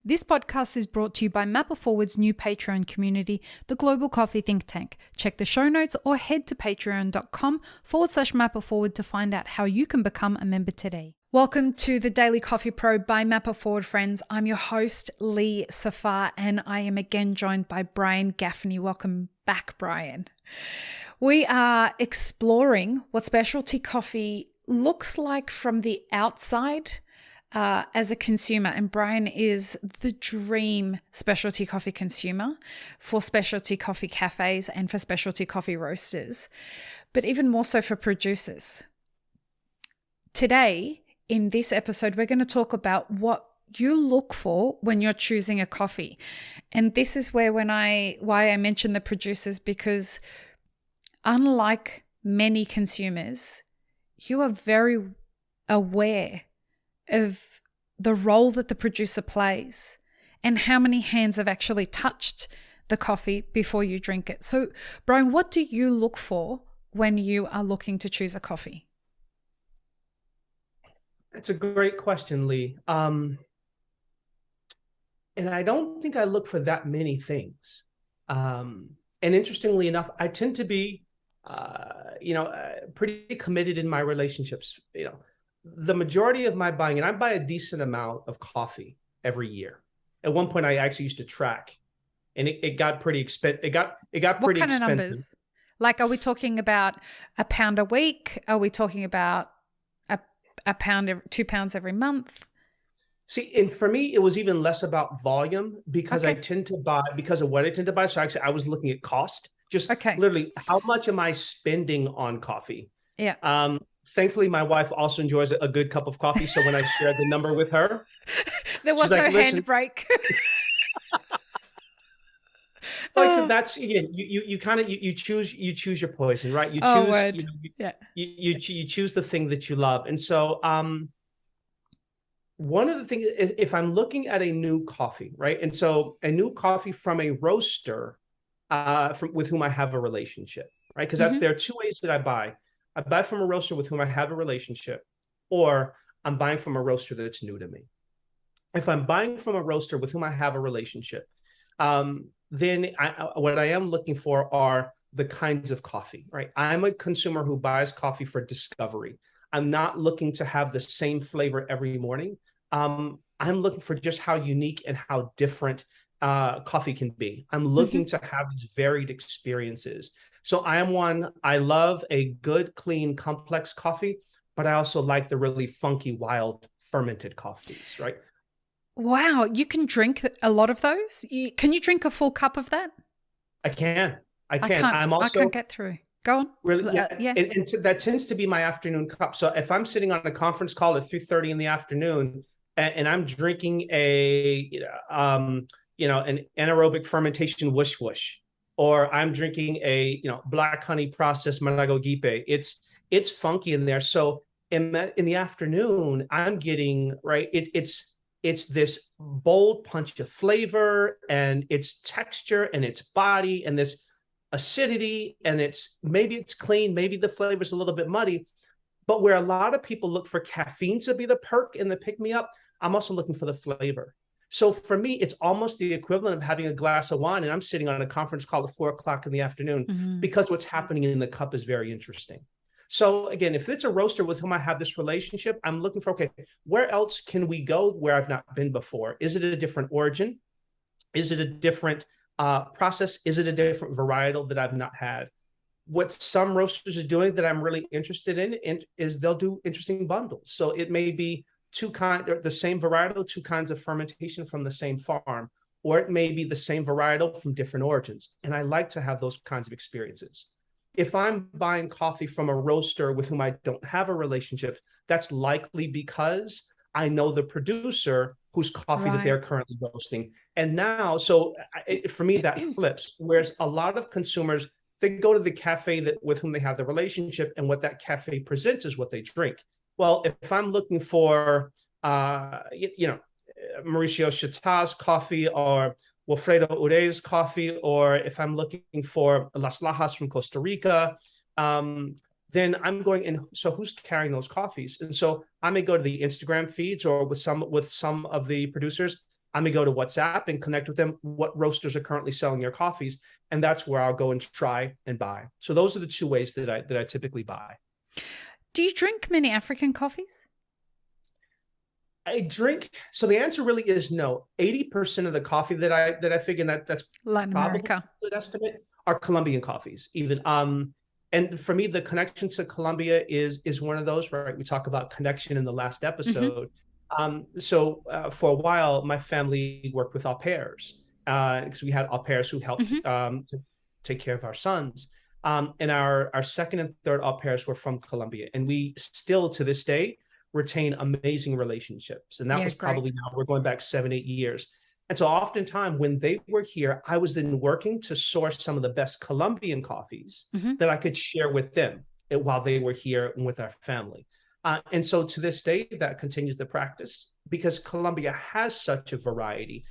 This podcast is brought to you by Mapper Forward's new Patreon community, the Global Coffee Think Tank. Check the show notes or head to patreon.com/Mapper Forward to find out how you can become a member today. Welcome to the Daily Coffee Pro by Mapper Forward, friends. I'm your host, Lee Safar, and I am again joined by Brian Gaffney. Welcome back, Brian. We are exploring what specialty coffee looks like from the outside as a consumer, and Brian is the dream specialty coffee consumer for specialty coffee cafes and for specialty coffee roasters, but even more so for producers. Today, in this episode, we're going to talk about what you look for when you're choosing a coffee. And this is why I mentioned the producers, because unlike many consumers, you are very aware of the role that the producer plays and how many hands have actually touched the coffee before you drink it. So, Brian, what do you look for when you are looking to choose a coffee? It's a great question, Lee. And I don't think I look for that many things. And interestingly enough, I tend to be, pretty committed in my relationships. The majority of my buying, and I buy a decent amount of coffee every year. At one point, I actually used to track, and it got pretty expensive. It got pretty expensive. What kind of numbers? Like, are we talking about a pound a week? Are we talking about a pound, 2 pounds every month? See, and for me, it was even less about volume because I tend to buy, because of what I tend to buy. So actually, I was looking at cost. Just literally, how much am I spending on coffee? Yeah. Thankfully, my wife also enjoys a good cup of coffee. So when I shared the number with her, there was no handbrake. Like, so that's, again, you choose your poison, right? You choose, you choose the thing that you love. And so, one of the things is, if I'm looking at a new coffee, right? And so a new coffee from a roaster, with whom I have a relationship, right? Because there are two ways that I buy. I buy from a roaster with whom I have a relationship, or I'm buying from a roaster that's new to me. If I'm buying from a roaster with whom I have a relationship, then what I am looking for are the kinds of coffee, right? I'm a consumer who buys coffee for discovery. I'm not looking to have the same flavor every morning. I'm looking for just how unique and how different coffee can be. I'm looking to have these varied experiences. So I love a good, clean, complex coffee, but I also like the really funky, wild, fermented coffees, right? Wow, you can drink a lot of those? Can you drink a full cup of that? I can. I can't get through. Go on. Really, yeah. And so that tends to be my afternoon cup. So if I'm sitting on a conference call at 3:30 in the afternoon and I'm drinking an anaerobic fermentation whoosh whoosh, or I'm drinking a black honey processed Marago Gipe, it's funky in there. So in the afternoon, I'm getting it's this bold punch of flavor, and its texture and its body and this acidity, and maybe it's clean, maybe the flavor's a little bit muddy. But where a lot of people look for caffeine to be the perk and the pick me up, I'm also looking for the flavor. So for me, it's almost the equivalent of having a glass of wine and I'm sitting on a conference call at 4:00 in the afternoon, because what's happening in the cup is very interesting. So again, if it's a roaster with whom I have this relationship, I'm looking for, where else can we go where I've not been before? Is it a different origin? Is it a different process? Is it a different varietal that I've not had? What some roasters are doing that I'm really interested in is they'll do interesting bundles. So it may be the same varietal, two kinds of fermentation from the same farm, or it may be the same varietal from different origins. And I like to have those kinds of experiences. If I'm buying coffee from a roaster with whom I don't have a relationship, that's likely because I know the producer whose coffee that they're currently roasting. And now, for me, that flips. Whereas a lot of consumers, they go to the cafe with whom they have the relationship, and what that cafe presents is what they drink. Well, if I'm looking for, Mauricio Chata's coffee, or Wilfredo Ure's coffee, or if I'm looking for Las Lajas from Costa Rica, then I'm going, and so who's carrying those coffees? And so I may go to the Instagram feeds, or with some of the producers, I'm gonna go to WhatsApp and connect with them. What roasters are currently selling their coffees, and that's where I'll go and try and buy. So those are the two ways that I typically buy. Do you drink many African coffees? I drink. So the answer really is no. 80% of the coffee that I figure that's Latin probably America. a good estimate are Colombian coffees. Even and for me, the connection to Colombia is one of those, right? We talk about connection in the last episode. So for a while, my family worked with au pairs because we had au pairs who helped to take care of our sons. And our second and third au pairs were from Colombia, and we still to this day retain amazing relationships. And that was probably now we're going back 7-8 years. And so oftentimes when they were here, I was then working to source some of the best Colombian coffees that I could share with them while they were here and with our family. And so to this day, that continues the practice because Colombia has such a variety.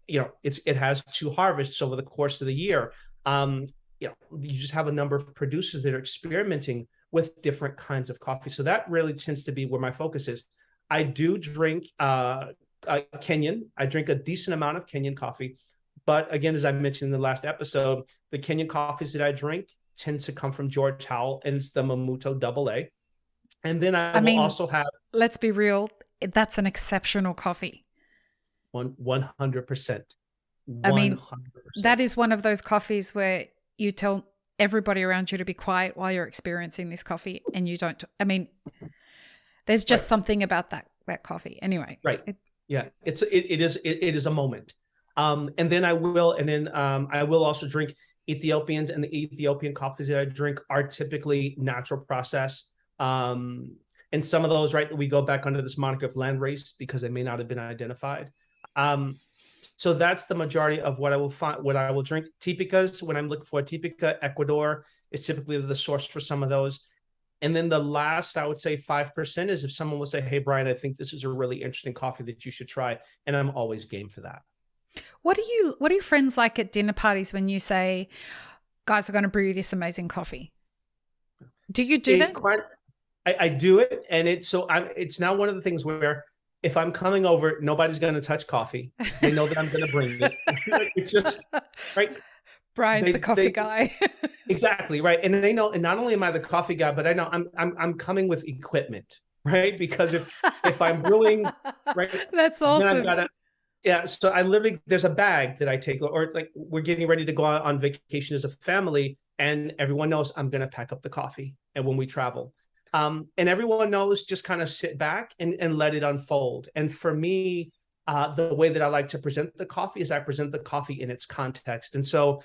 It has 2 harvests over the course of the year. You just have a number of producers that are experimenting with different kinds of coffee. So that really tends to be where my focus is. I do drink Kenyan. I drink a decent amount of Kenyan coffee. But again, as I mentioned in the last episode, the Kenyan coffees that I drink tend to come from George Howell, and it's the Mamuto AA. And then I will also have... Let's be real. That's an exceptional coffee. 100%. I mean, that is one of those coffees where you tell everybody around you to be quiet while you're experiencing this coffee, and you don't. I mean, there's just something about that coffee. Anyway, right? It is a moment. And then I will also drink Ethiopians, and the Ethiopian coffees that I drink are typically natural process. And some of those, right, we go back under this moniker of land race because they may not have been identified. So that's the majority of what I will find, what I will drink. Tipicas, when I'm looking for Tipica, Ecuador is typically the source for some of those. And then the last, I would say 5% is if someone will say, hey, Brian, I think this is a really interesting coffee that you should try. And I'm always game for that. What are your friends like at dinner parties when you say, guys are going to brew this amazing coffee? Do you do that? I do it. And it's now one of the things where if I'm coming over, nobody's going to touch coffee. They know that I'm going to bring it. It's just, right? Brian's the coffee guy. Exactly, right. And they know, and not only am I the coffee guy, but I know I'm coming with equipment, right? Because if I'm brewing, right? That's awesome. So I literally, there's a bag that I take, or like we're getting ready to go on vacation as a family, and everyone knows I'm going to pack up the coffee and when we travel. And everyone knows, just kind of sit back and let it unfold. And for me, the way that I like to present the coffee is I present the coffee in its context. And so,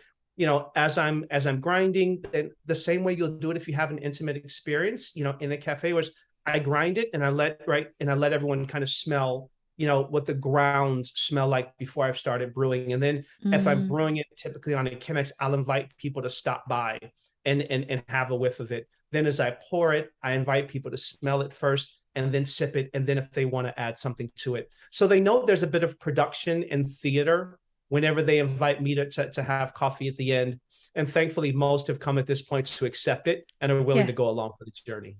as I'm grinding, the same way you'll do it if you have an intimate experience, in a cafe, was I grind it and I let everyone kind of smell, what the grounds smell like before I've started brewing. And then if I'm brewing it typically on a Chemex, I'll invite people to stop by and have a whiff of it. Then as I pour it, I invite people to smell it first and then sip it. And then if they want to add something to it. So they know there's a bit of production and theater whenever they invite me to have coffee at the end. And thankfully, most have come at this point to accept it and are willing to go along for the journey.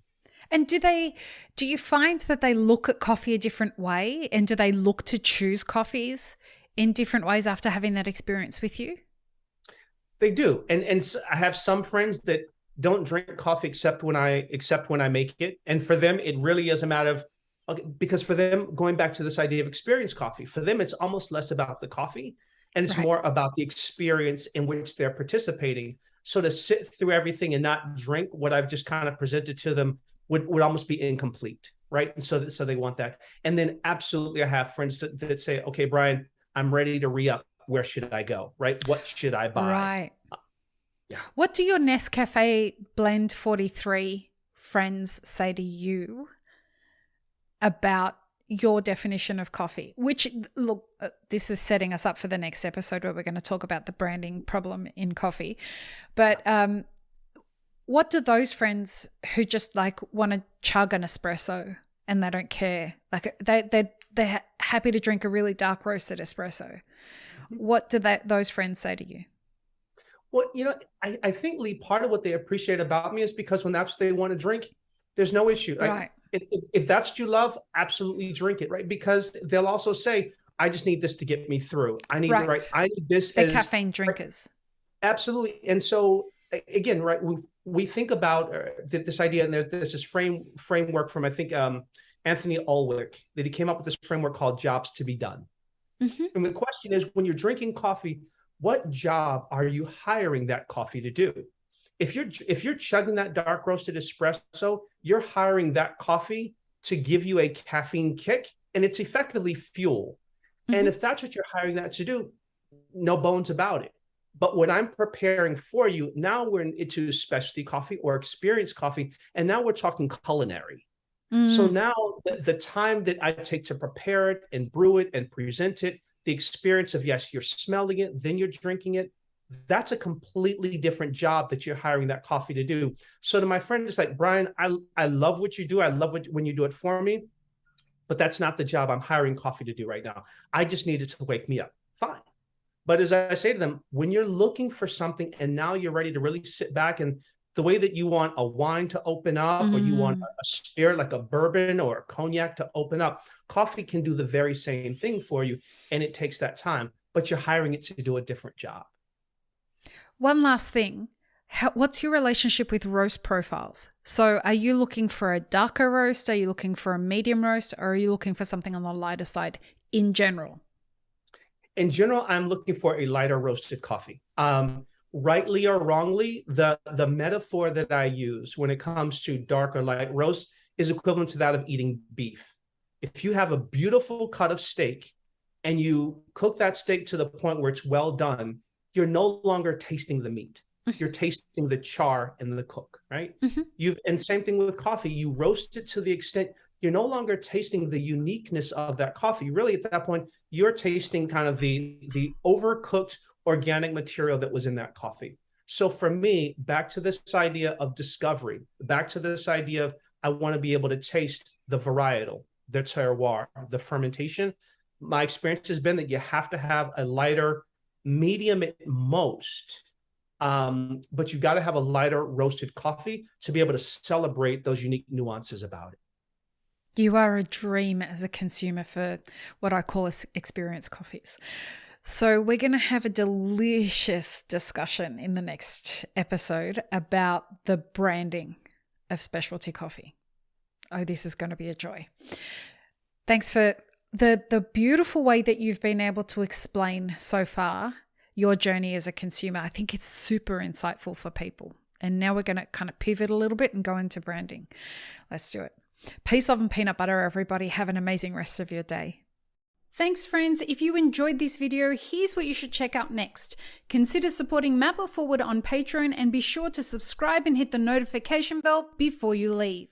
And do you find that they look at coffee a different way? And do they look to choose coffees in different ways after having that experience with you? They do. And I have some friends that don't drink coffee except when I make it. And for them, it really is a matter of, because for them, going back to this idea of experience coffee, for them, it's almost less about the coffee and it's more about the experience in which they're participating. So to sit through everything and not drink what I've just kind of presented to them would almost be incomplete, right? And so they want that. And then absolutely, I have friends that say, okay, Brian, I'm ready to re-up. Where should I go, right? What should I buy? Right. Yeah. What do your Nescafe Blend 43 friends say to you about your definition of coffee? Which, look, this is setting us up for the next episode where we're going to talk about the branding problem in coffee. But what do those friends who just like want to chug an espresso and they don't care, like they're happy to drink a really dark roasted espresso, what do those friends say to you? Well, I think, Lee, part of what they appreciate about me is because when that's what they want to drink, there's no issue. Right. If that's what you love, absolutely drink it, right? Because they'll also say, I just need this to get me through. I need Right. I need this They're as caffeine drinkers. absolutely. And so again, right, we think about this idea, and there's this framework from I think Anthony Ulrich that he came up with this framework called jobs to be done. Mm-hmm. And the question is, when you're drinking coffee, what job are you hiring that coffee to do? If you're chugging that dark roasted espresso, you're hiring that coffee to give you a caffeine kick, and it's effectively fuel. Mm-hmm. And if that's what you're hiring that to do, no bones about it. But when I'm preparing for you, now we're into specialty coffee or experienced coffee, and now we're talking culinary. So now the time that I take to prepare it and brew it and present it, the experience of, yes, you're smelling it, then you're drinking it, that's a completely different job that you're hiring that coffee to do. So to my friend, it's like, Brian, I love what you do. I love when you do it for me, but that's not the job I'm hiring coffee to do right now. I just needed to wake me up. Fine. But as I say to them, when you're looking for something and now you're ready to really sit back, and the way that you want a wine to open up, or you want a spirit like a bourbon or a cognac to open up, coffee can do the very same thing for you. And it takes that time, but you're hiring it to do a different job. One last thing. What's your relationship with roast profiles? So are you looking for a darker roast? Are you looking for a medium roast? Or are you looking for something on the lighter side in general? In general, I'm looking for a lighter roasted coffee. Rightly or wrongly, the metaphor that I use when it comes to dark or light roast is equivalent to that of eating beef. If you have a beautiful cut of steak and you cook that steak to the point where it's well done, you're no longer tasting the meat. You're tasting the char and the cook, right? Mm-hmm. And same thing with coffee. You roast it to the extent you're no longer tasting the uniqueness of that coffee. Really, at that point, you're tasting kind of the overcooked organic material that was in that coffee. So for me, back to this idea of discovery, back to this idea of I want to be able to taste the varietal, the terroir, the fermentation. My experience has been that you have to have a lighter, medium at most, but you got to have a lighter roasted coffee to be able to celebrate those unique nuances about it. You are a dream as a consumer for what I call experienced coffees. So we're going to have a delicious discussion in the next episode about the branding of specialty coffee. Oh, this is going to be a joy. Thanks for the beautiful way that you've been able to explain so far your journey as a consumer. I think it's super insightful for people. And now we're going to kind of pivot a little bit and go into branding. Let's do it. Peace, love, and peanut butter, everybody. Have an amazing rest of your day. Thanks, friends. If you enjoyed this video, here's what you should check out next. Consider supporting Map It Forward on Patreon and be sure to subscribe and hit the notification bell before you leave.